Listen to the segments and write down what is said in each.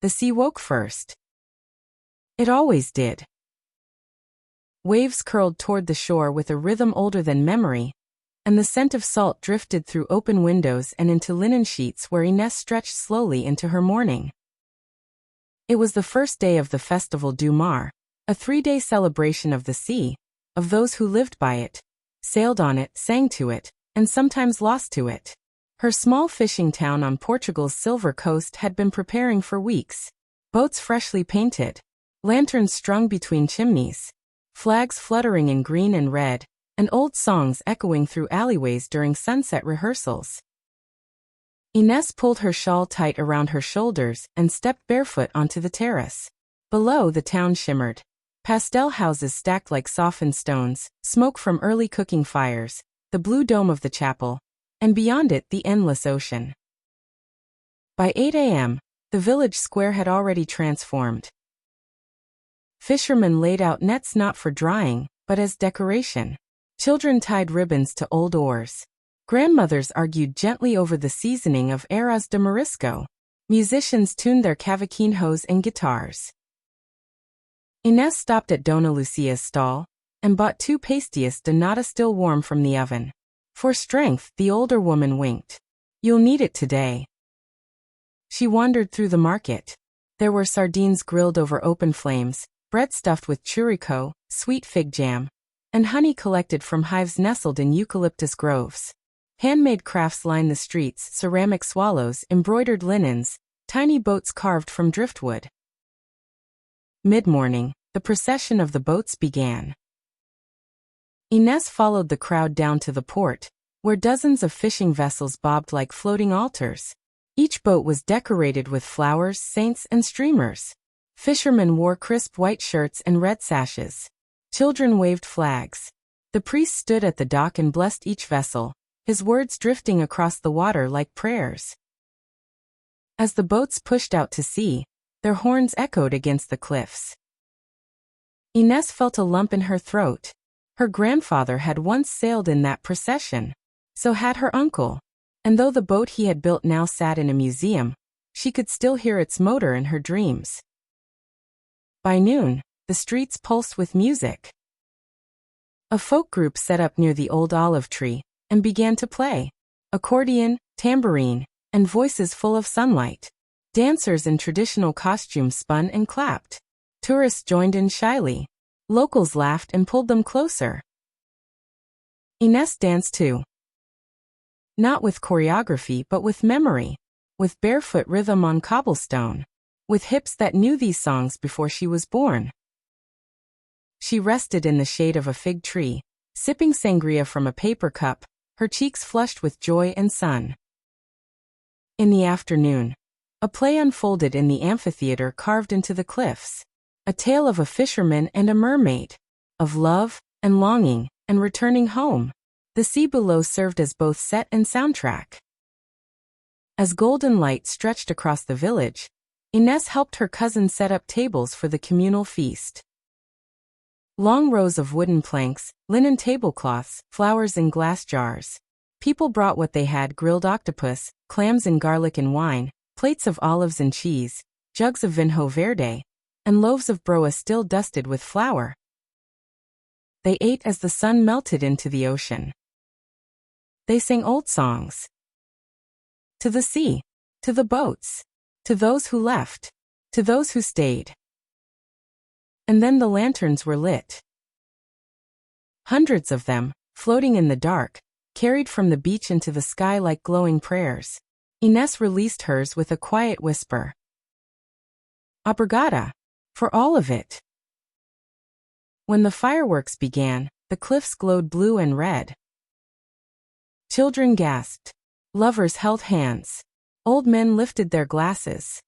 the sea woke first. It always did. Waves curled toward the shore with a rhythm older than memory, and the scent of salt drifted through open windows and into linen sheets where Inès stretched slowly into her morning. It was the first day of the Festival du Mar, a 3-day celebration of the sea, of those who lived by it, sailed on it, sang to it, and sometimes lost to it. Her small fishing town on Portugal's Silver Coast had been preparing for weeks. Boats freshly painted, lanterns strung between chimneys, flags fluttering in green and red, and old songs echoing through alleyways during sunset rehearsals. Inès pulled her shawl tight around her shoulders and stepped barefoot onto the terrace. Below, the town shimmered. Pastel houses stacked like softened stones, smoke from early cooking fires, the blue dome of the chapel, and beyond it the endless ocean. By 8 a.m., the village square had already transformed. Fishermen laid out nets not for drying, but as decoration. Children tied ribbons to old oars. Grandmothers argued gently over the seasoning of arroz de marisco. Musicians tuned their cavaquinhos and guitars. Inés stopped at Dona Lucia's stall and bought 2 pastillas de nata still warm from the oven. For strength, the older woman winked. "You'll need it today." She wandered through the market. There were sardines grilled over open flames, bread stuffed with churrico, sweet fig jam, and honey collected from hives nestled in eucalyptus groves. Handmade crafts lined the streets, ceramic swallows, embroidered linens, tiny boats carved from driftwood. Mid-morning, the procession of the boats began. Inés followed the crowd down to the port, where dozens of fishing vessels bobbed like floating altars. Each boat was decorated with flowers, saints, and streamers. Fishermen wore crisp white shirts and red sashes. Children waved flags. The priest stood at the dock and blessed each vessel, his words drifting across the water like prayers. As the boats pushed out to sea, their horns echoed against the cliffs. Inés felt a lump in her throat. Her grandfather had once sailed in that procession. So had her uncle. And though the boat he had built now sat in a museum, she could still hear its motor in her dreams. By noon, the streets pulsed with music. A folk group set up near the old olive tree and began to play. Accordion, tambourine, and voices full of sunlight. Dancers in traditional costumes spun and clapped. Tourists joined in shyly. Locals laughed and pulled them closer. Inés danced too. Not with choreography but with memory. With barefoot rhythm on cobblestone. With hips that knew these songs before she was born. She rested in the shade of a fig tree, sipping sangria from a paper cup, her cheeks flushed with joy and sun. In the afternoon, a play unfolded in the amphitheater carved into the cliffs. A tale of a fisherman and a mermaid. Of love, and longing, and returning home. The sea below served as both set and soundtrack. As golden light stretched across the village, Inés helped her cousin set up tables for the communal feast. Long rows of wooden planks, linen tablecloths, flowers in glass jars. People brought what they had: grilled octopus, clams in garlic and wine, plates of olives and cheese, jugs of vinho verde, and loaves of broa still dusted with flour. They ate as the sun melted into the ocean. They sang old songs. To the sea, to the boats, to those who left, to those who stayed. And then the lanterns were lit. Hundreds of them, floating in the dark, carried from the beach into the sky like glowing prayers. Inés released hers with a quiet whisper. Obrigada. For all of it. When the fireworks began, the cliffs glowed blue and red. Children gasped. Lovers held hands. Old men lifted their glasses.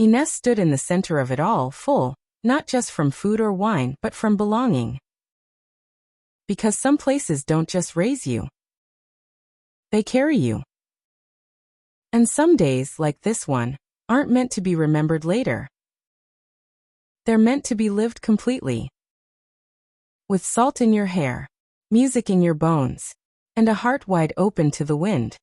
Inés stood in the center of it all, full, not just from food or wine, but from belonging. Because some places don't just raise you. They carry you. And some days, like this one, aren't meant to be remembered later. They're meant to be lived completely. With salt in your hair, music in your bones, and a heart wide open to the wind.